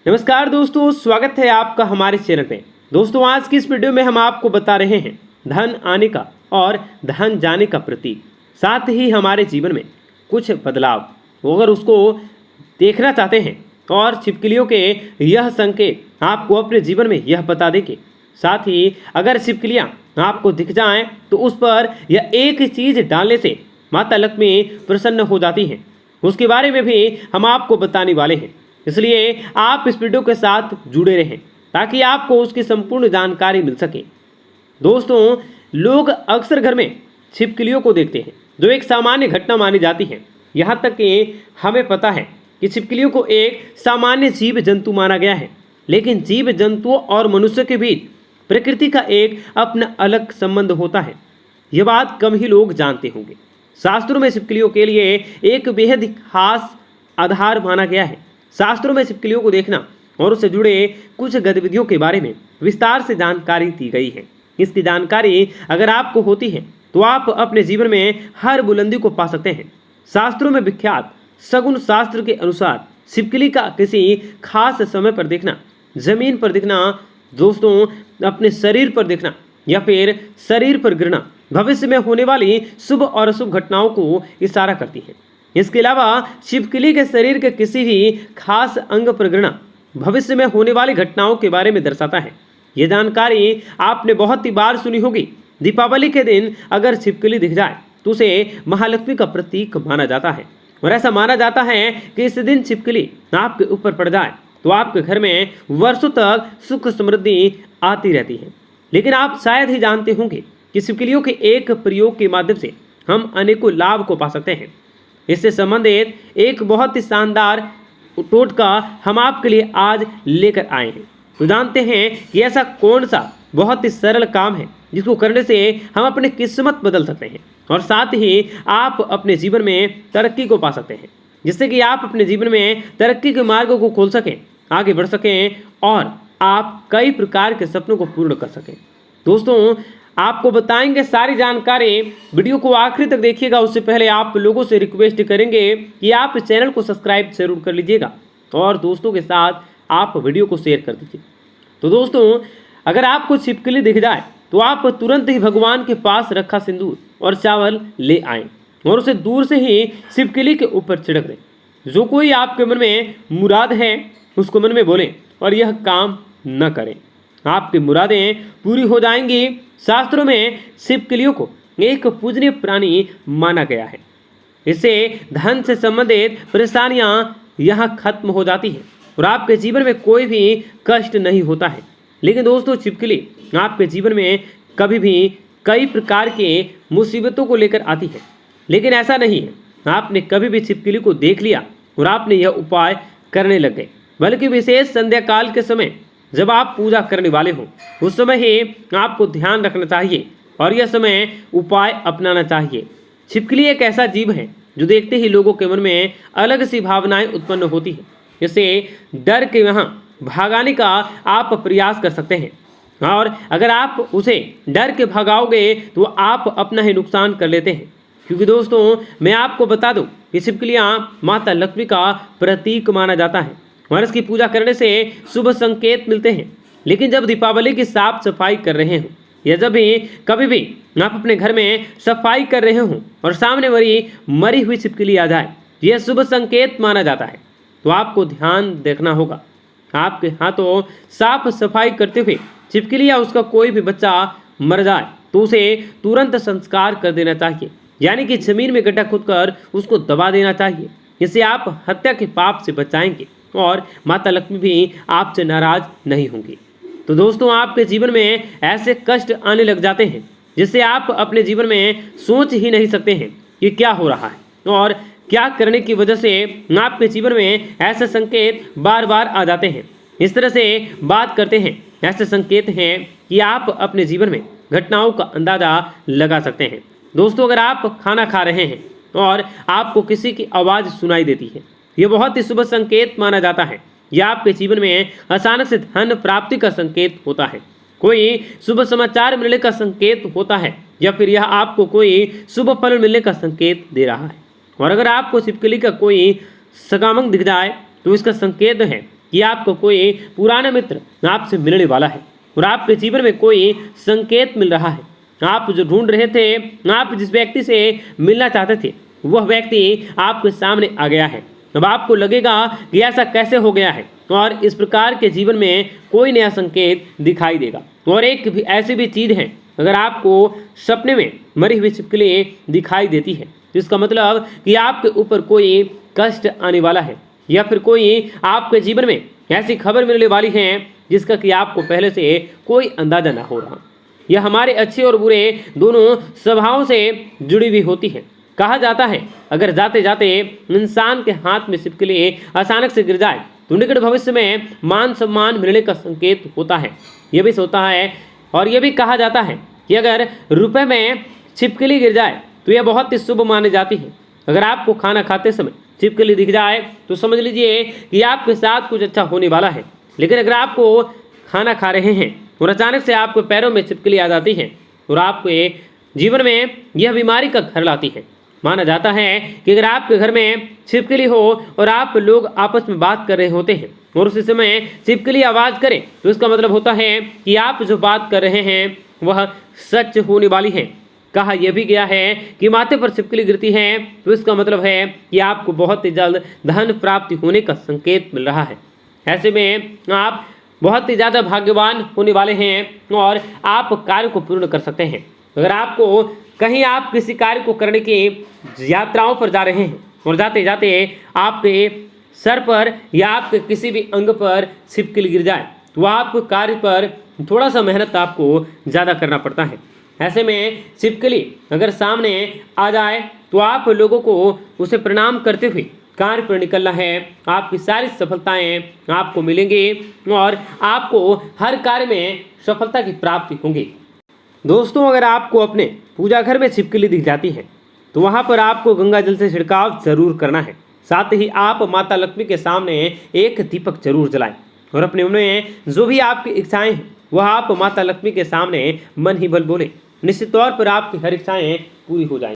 नमस्कार दोस्तों, स्वागत है आपका हमारे चैनल पे। दोस्तों, आज की इस वीडियो में हम आपको बता रहे हैं धन आने का और धन जाने का प्रतीक, साथ ही हमारे जीवन में कुछ बदलाव। अगर उसको देखना चाहते हैं और छिपकलियों के यह संकेत आपको अपने जीवन में यह बता देंगे। साथ ही अगर छिपकलियाँ आपको दिख जाएं तो उस पर यह एक चीज़ डालने से माता लक्ष्मी प्रसन्न हो जाती हैं, उसके बारे में भी हम आपको बताने वाले हैं। इसलिए आप इस वीडियो के साथ जुड़े रहें ताकि आपको उसकी संपूर्ण जानकारी मिल सके। दोस्तों, लोग अक्सर घर में छिपकलियों को देखते हैं, जो एक सामान्य घटना मानी जाती है। यहाँ तक कि हमें पता है कि छिपकलियों को एक सामान्य जीव जंतु माना गया है, लेकिन जीव जंतुओं और मनुष्य के बीच प्रकृति का एक अपना अलग संबंध होता है। यह बात कम ही लोग जानते होंगे। शास्त्रों में छिपकलियों के लिए एक बेहद खास आधार माना गया है। शास्त्रों में छिपकलियों को देखना और उससे जुड़े कुछ गतिविधियों के बारे में विस्तार से जानकारी दी गई है। इसकी जानकारी अगर आपको होती है तो आप अपने जीवन में हर बुलंदी को पा सकते हैं। शास्त्रों में विख्यात शगुन शास्त्र के अनुसार छिपकली का किसी खास समय पर देखना, जमीन पर दिखना, दोस्तों अपने शरीर पर दिखना या फिर शरीर पर गिरना भविष्य में होने वाली शुभ और अशुभ घटनाओं को इशारा करती है। इसके अलावा छिपकली के शरीर के किसी भी खास अंग पर गिरना भविष्य में होने वाली घटनाओं के बारे में दर्शाता है। ये जानकारी आपने बहुत ही बार सुनी होगी। दीपावली के दिन अगर छिपकली दिख जाए तो उसे महालक्ष्मी का प्रतीक माना जाता है, और ऐसा माना जाता है कि इस दिन छिपकली आपके ऊपर पड़ जाए तो आपके घर में वर्षों तक सुख समृद्धि आती रहती है। लेकिन आप शायद ही जानते होंगे कि छिपकलियों के एक प्रयोग के माध्यम से हम अनेकों लाभ को पा सकते हैं। इससे संबंधित एक बहुत ही शानदार टोटका हम आपके लिए आज लेकर आए हैं। तो जानते हैं कि ऐसा कौन सा बहुत ही सरल काम है जिसको करने से हम अपनी किस्मत बदल सकते हैं और साथ ही आप अपने जीवन में तरक्की को पा सकते हैं, जिससे कि आप अपने जीवन में तरक्की के मार्गों को खोल सकें, आगे बढ़ सकें और आप कई प्रकार के सपनों को पूर्ण कर सकें। दोस्तों, आपको बताएंगे सारी जानकारी, वीडियो को आखिरी तक देखिएगा। उससे पहले आप लोगों से रिक्वेस्ट करेंगे कि आप चैनल को सब्सक्राइब जरूर कर लीजिएगा और दोस्तों के साथ आप वीडियो को शेयर कर दीजिए। तो दोस्तों, अगर आपको छिपकली दिख जाए तो आप तुरंत ही भगवान के पास रखा सिंदूर और चावल ले आएँ और उसे दूर से ही छिपकली के ऊपर छिड़क दें। जो कोई आपके मन में मुराद है उसको मन में बोलें और यह काम न करें, आपकी मुरादें पूरी हो जाएंगी। शास्त्रों में छिपकलियों को एक पूजनीय प्राणी माना गया है। इससे धन से संबंधित परेशानियां यहां खत्म हो जाती हैं और आपके जीवन में कोई भी कष्ट नहीं होता है। लेकिन दोस्तों, छिपकली आपके जीवन में कभी भी कई प्रकार के मुसीबतों को लेकर आती है, लेकिन ऐसा नहीं है आपने कभी भी छिपकली को देख लिया और आपने यह उपाय करने लग गए, बल्कि विशेष संध्या काल के समय जब आप पूजा करने वाले हो उस समय ही आपको ध्यान रखना चाहिए और यह समय उपाय अपनाना चाहिए। छिपकली एक ऐसा जीव है जो देखते ही लोगों के मन में अलग सी भावनाएं उत्पन्न होती है। इससे डर के यहाँ भागाने का आप प्रयास कर सकते हैं, और अगर आप उसे डर के भगाओगे तो आप अपना ही नुकसान कर लेते हैं। क्योंकि दोस्तों, मैं आपको बता दूं कि छिपकलियाँ माता लक्ष्मी का प्रतीक माना जाता है और इसकी पूजा करने से शुभ संकेत मिलते हैं। लेकिन जब दीपावली की साफ सफाई कर रहे हो या जब भी कभी भी आप अपने घर में सफाई कर रहे हो और सामने मरी हुई छिपकली आ जाए, यह शुभ संकेत माना जाता है। तो आपको ध्यान देखना होगा, आपके हाथों साफ सफाई करते हुए छिपकली या उसका कोई भी बच्चा मर जाए तो उसे तुरंत संस्कार कर देना चाहिए, यानी कि जमीन में गड्ढा खोदकर उसको दबा देना चाहिए। इससे आप हत्या के पाप से बचाएंगे और माता लक्ष्मी भी आपसे नाराज नहीं होंगी। तो दोस्तों, आपके जीवन में ऐसे कष्ट आने लग जाते हैं जिससे आप अपने जीवन में सोच ही नहीं सकते हैं कि क्या हो रहा है और क्या करने की वजह से आपके जीवन में ऐसे संकेत बार बार आ जाते हैं। इस तरह से बात करते हैं, ऐसे संकेत हैं कि आप अपने जीवन में घटनाओं का अंदाजा लगा सकते हैं। दोस्तों, अगर आप खाना खा रहे हैं और आपको किसी की आवाज़ सुनाई देती है, यह बहुत ही शुभ संकेत माना जाता है। यह आपके जीवन में अचानक से धन प्राप्ति का संकेत होता है, कोई शुभ समाचार मिलने का संकेत होता है, या फिर यह आपको कोई शुभ फल मिलने का संकेत दे रहा है। और अगर आपको छिपकली का कोई सगामंग दिख जाए तो इसका संकेत है कि आपको कोई पुराना मित्र आपसे मिलने वाला है और आपके जीवन में कोई संकेत मिल रहा है। आप जो ढूंढ रहे थे, आप जिस व्यक्ति से मिलना चाहते थे, वह व्यक्ति आपके सामने आ गया है। अब आपको लगेगा कि ऐसा कैसे हो गया है, और इस प्रकार के जीवन में कोई नया संकेत दिखाई देगा। और एक भी ऐसी भी चीज़ है, अगर आपको सपने में मरी हुई छिपकली दिखाई देती है तो इसका मतलब कि आपके ऊपर कोई कष्ट आने वाला है, या फिर कोई आपके जीवन में ऐसी खबर मिलने वाली है जिसका कि आपको पहले से कोई अंदाजा ना हो रहा। यह हमारे अच्छे और बुरे दोनों स्वभावों से जुड़ी हुई होती है। कहा जाता है, अगर जाते जाते इंसान के हाथ में छिपकली अचानक से गिर जाए तो निकट भविष्य में मान सम्मान मिलने का संकेत होता है। यह भी होता है, और यह भी कहा जाता है कि अगर रुपए में छिपकली गिर जाए तो यह बहुत ही शुभ मानी जाती है। अगर आपको खाना खाते समय छिपकली दिख जाए तो समझ लीजिए कि आपके साथ कुछ अच्छा होने वाला है। लेकिन अगर आपको खाना खा रहे हैं और अचानक से आपके पैरों में छिपकली आ जाती है और आपके जीवन में यह बीमारी का घर लाती है। माना जाता है कि अगर आपके घर में छिपकली हो और आप लोग आपस में बात कर रहे होते हैं और उसी समय छिपकली आवाज़ करे तो इसका मतलब होता है कि आप जो बात कर रहे हैं वह सच होने वाली है। कहा यह भी गया है कि माथे पर छिपकली गिरती है तो इसका मतलब है कि आपको बहुत ही जल्द धन प्राप्ति होने का संकेत मिल रहा है। ऐसे में आप बहुत ही ज़्यादा भाग्यवान होने वाले हैं और आप कार्य को पूर्ण कर सकते हैं। अगर आपको कहीं आप किसी कार्य को करने की यात्राओं पर जा रहे हैं और जाते जाते आपके सर पर या आपके किसी भी अंग पर छिपकली गिर जाए तो आप कार्य पर थोड़ा सा मेहनत आपको ज़्यादा करना पड़ता है। ऐसे में छिपकली अगर सामने आ जाए तो आप लोगों को उसे प्रणाम करते हुए कार्य पर निकलना है। आपकी सारी सफलताएं आपको मिलेंगी और आपको हर कार्य में सफलता की प्राप्ति होगी। दोस्तों, अगर आपको अपने पूजा घर में छिपकली दिख जाती है तो वहाँ पर आपको गंगा जल से छिड़काव जरूर करना है। साथ ही आप माता लक्ष्मी के सामने एक दीपक जरूर जलाएं और अपने मन में जो भी आपकी इच्छाएं हैं वह आप माता लक्ष्मी के सामने मन ही बल बोले। निश्चित तौर पर आपकी हर इच्छाएं पूरी हो जाएंगी।